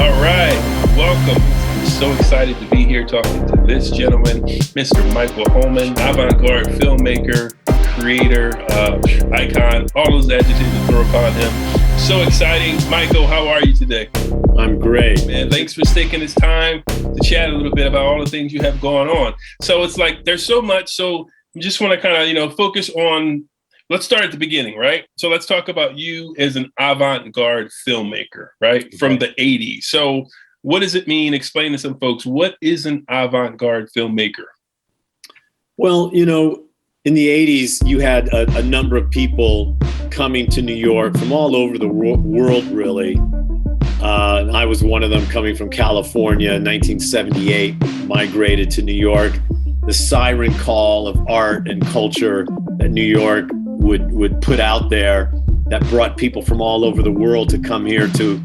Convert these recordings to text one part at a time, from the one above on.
All right, welcome. So excited to be here talking to this gentleman, Mr. Michael Holman, avant-garde filmmaker, creator, icon, all those adjectives to throw upon him. So exciting. Michael, how are you today? I'm great. Man, thanks for taking this time to chat a little bit about all the things you have going on. So it's like there's so much. So I just want to kind of, focus on, let's start at the beginning, right? So let's talk about you as an avant-garde filmmaker, right? Okay. From the 80s. So what does it mean? Explain to some folks, what is an avant-garde filmmaker? Well, in the 80s, you had a number of people coming to New York from all over the world, really. And I was one of them, coming from California in 1978, migrated to New York. The siren call of art and culture that New York would put out there, that brought people from all over the world to come here to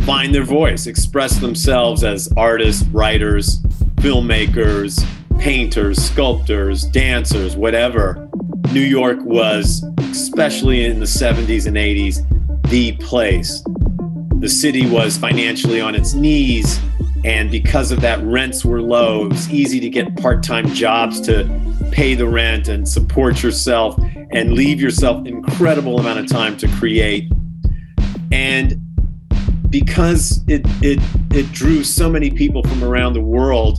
find their voice, express themselves as artists, writers, filmmakers, painters, sculptors, dancers, whatever. New York was, especially in the 70s and 80s, the place. The city was financially on its knees, and because of that, rents were low. It was easy to get part-time jobs to pay the rent and support yourself and leave yourself an incredible amount of time to create. And because it drew so many people from around the world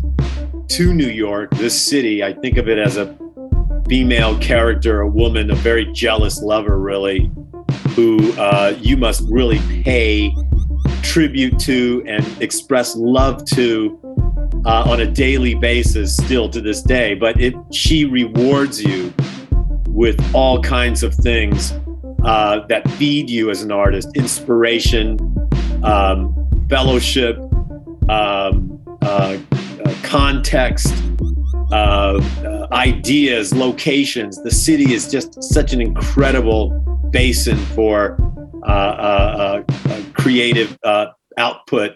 to New York, this city, I think of it as a female character, a woman, a very jealous lover, really, who you must really pay tribute to and express love to on a daily basis still to this day. But she rewards you with all kinds of things that feed you as an artist: inspiration, fellowship, context, ideas, locations. The city is just such an incredible basin for creative output.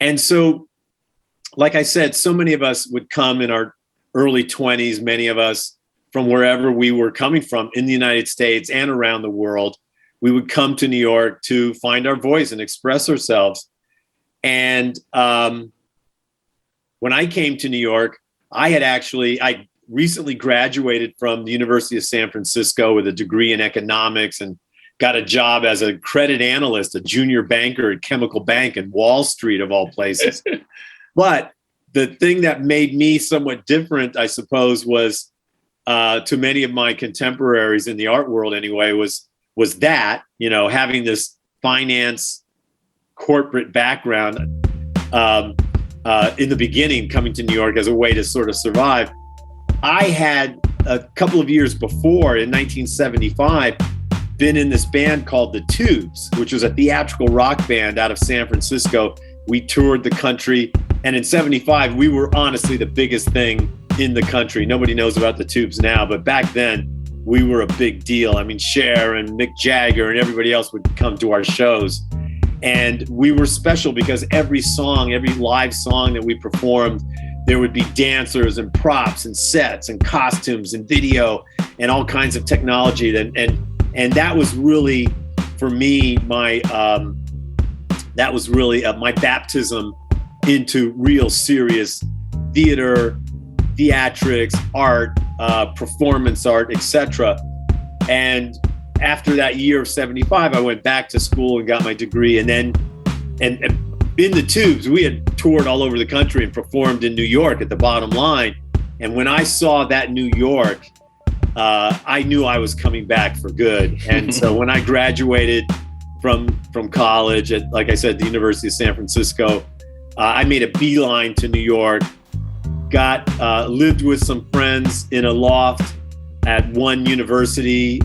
And so, like I said, so many of us would come in our early 20s, many of us from wherever we were coming from in the United States and around the world. We would come to New York to find our voice and express ourselves. And when I came to New York, I recently graduated from the University of San Francisco with a degree in economics and got a job as a credit analyst, a junior banker at Chemical Bank in Wall Street, of all places. But the thing that made me somewhat different, I suppose, was to many of my contemporaries in the art world anyway, was that, having this finance corporate background in the beginning, coming to New York as a way to sort of survive. I had a couple of years before, in 1975, been in this band called The Tubes, which was a theatrical rock band out of San Francisco. We toured the country, and in 75, we were honestly the biggest thing in the country. Nobody knows about The Tubes now, but back then, we were a big deal. I mean, Cher and Mick Jagger and everybody else would come to our shows. And we were special because every live song that we performed, there would be dancers and props and sets and costumes and video and all kinds of technology. And that was really, for me, my baptism into real serious theater, theatrics, art, performance art, etc. And after that year of 75, I went back to school and got my degree. And then, and in The Tubes, we had toured all over the country and performed in New York at the Bottom Line. And when I saw that New York, I knew I was coming back for good. And so when I graduated from college at, like I said, the University of San Francisco, I made a beeline to New York, lived with some friends in a loft at one university.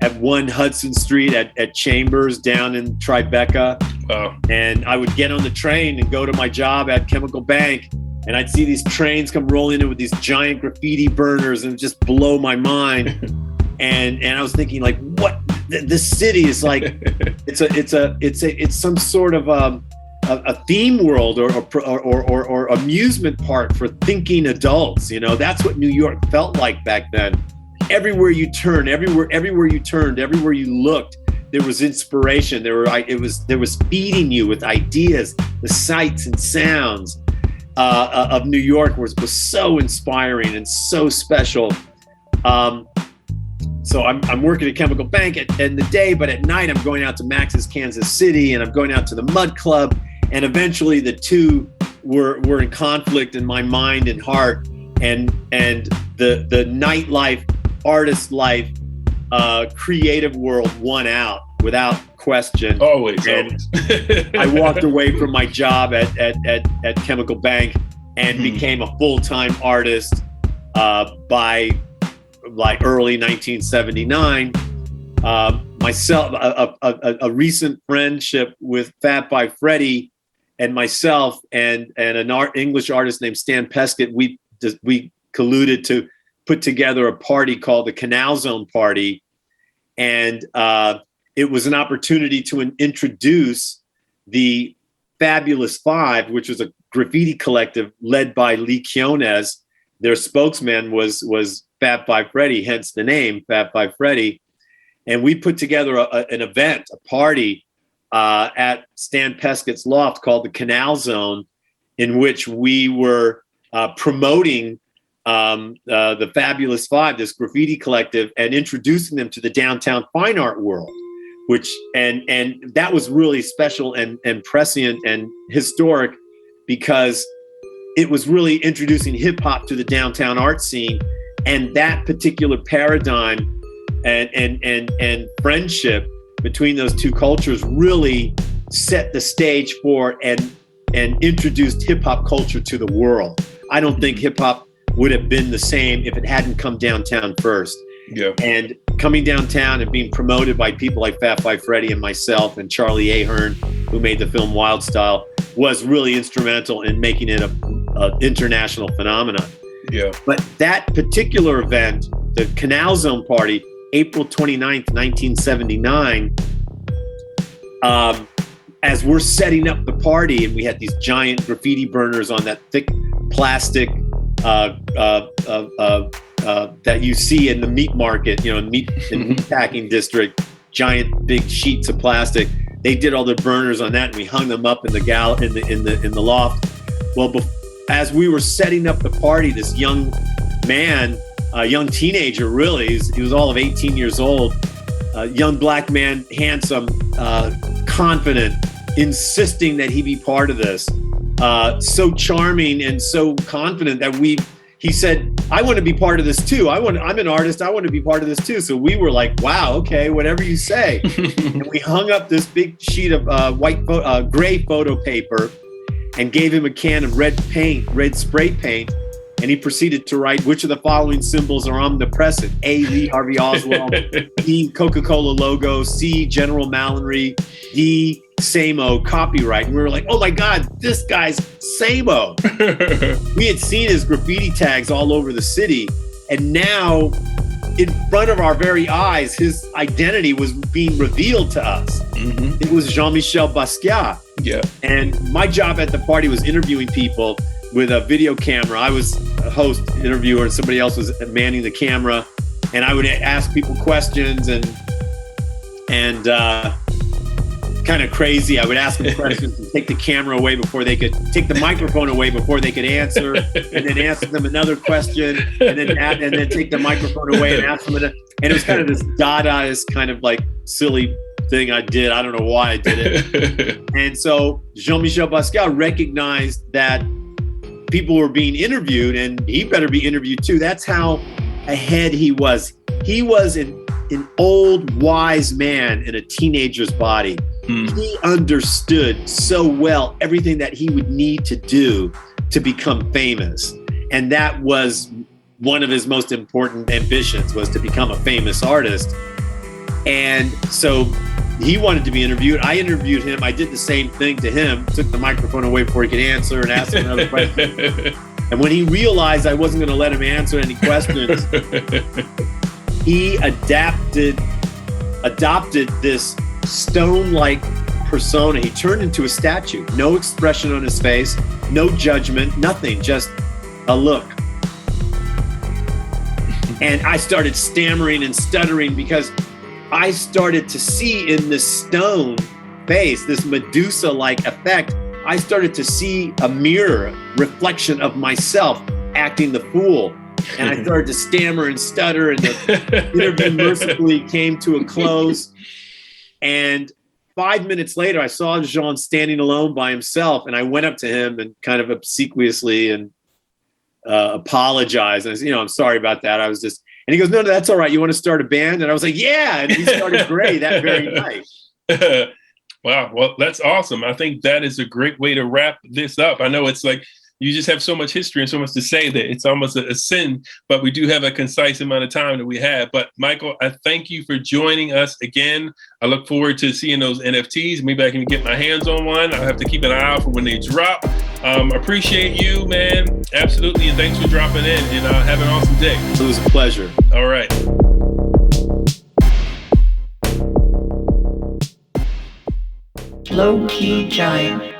At one Hudson Street at Chambers down in Tribeca. Wow. And I would get on the train and go to my job at Chemical Bank, and I'd see these trains come rolling in with these giant graffiti burners and just blow my mind. and I was thinking, like, what? This city is like, it's some sort of a theme world or amusement park for thinking adults. That's what New York felt like back then. Everywhere you turned, everywhere you looked, there was inspiration. There was feeding you with ideas. The sights and sounds of New York was so inspiring and so special. So I'm working at Chemical Bank in the day, but at night I'm going out to Max's Kansas City, and I'm going out to the Mud Club, and eventually the two were in conflict in my mind and heart, and the nightlife, artist life, creative world won out without question. Always. I walked away from my job at Chemical Bank and became a full-time artist by like early 1979. Myself, a recent friendship with Fat by Freddy and myself and an English artist named Stan Peskett, we colluded to put together a party called the Canal Zone Party. And it was an opportunity to introduce the Fabulous Five, which was a graffiti collective led by Lee Quiones. Their spokesman was Fat by Freddy, hence the name Fat by Freddy. And we put together an event, a party at Stan Peskett's loft called the Canal Zone, in which we were promoting the Fabulous Five, this graffiti collective, and introducing them to the downtown fine art world, which and that was really special and prescient and historic, because it was really introducing hip hop to the downtown art scene, and that particular paradigm and friendship between those two cultures really set the stage for and introduced hip hop culture to the world. I don't think hip hop would have been the same if it hadn't come downtown first. Yeah. And coming downtown and being promoted by people like Fat by Freddy and myself and Charlie Ahern, who made the film Wild Style, was really instrumental in making it a international phenomenon. Yeah. But that particular event, the Canal Zone Party, April 29th, 1979, as we're setting up the party, and we had these giant graffiti burners on that thick plastic that you see in the meat market, in the meat packing district, giant big sheets of plastic. They did all the burners on that, and we hung them up in the loft. Well, as we were setting up the party, this young man, a young teenager, really, he was all of 18 years old, young black man, handsome, confident, insisting that he be part of this. So charming and so confident that he said, I want to be part of this too. I'm an artist. I want to be part of this too. So we were like, wow, okay, whatever you say. And we hung up this big sheet of gray photo paper and gave him a can of red spray paint. And he proceeded to write, which of the following symbols are omnipresent? A, Lee Harvey Oswald. B, Coca-Cola logo. C, General Mallory. D, Samo, copyright. And we were like, oh my God, this guy's Samo. We had seen his graffiti tags all over the city. And now, in front of our very eyes, his identity was being revealed to us. Mm-hmm. It was Jean-Michel Basquiat. Yeah. And my job at the party was interviewing people with a video camera. I was a host, interviewer, and somebody else was manning the camera. And I would ask people questions and kind of crazy. I would ask them questions and take the camera away before they could take the microphone away before they could answer, and then ask them another question, and then take the microphone away and ask them and it was kind of this Dadaist kind of like silly thing I did. I don't know why I did it. And so Jean-Michel Basquiat recognized that people were being interviewed, and he better be interviewed too. That's how ahead he was. He was an old, wise man in a teenager's body. He understood so well everything that he would need to do to become famous. And that was one of his most important ambitions, was to become a famous artist. And so he wanted to be interviewed. I interviewed him. I did the same thing to him, took the microphone away before he could answer and asked him another question. And when he realized I wasn't going to let him answer any questions, he adopted this stone-like persona. He turned into a statue. No expression on his face, no judgment, nothing, just a look. And I started stammering and stuttering because I started to see in this stone face, this Medusa-like effect, I started to see a mirror reflection of myself acting the fool. And I started to stammer and stutter, and the interview mercifully came to a close. And 5 minutes later, I saw Jon standing alone by himself, and I went up to him and kind of obsequiously and apologized. And I said, I'm sorry about that. And he goes, no, that's all right. You want to start a band? And I was like, yeah. And we started Gray that very night. Wow. Well, that's awesome. I think that is a great way to wrap this up. I know it's like you just have so much history and so much to say that it's almost a sin, but we do have a concise amount of time that we have. But Michael, I thank you for joining us again. I look forward to seeing those NFTs. Maybe I can get my hands on one. I'll have to keep an eye out for when they drop. Appreciate you, man. Absolutely. And thanks for dropping in, and have an awesome day. It was a pleasure. All right. Lowkey Giant.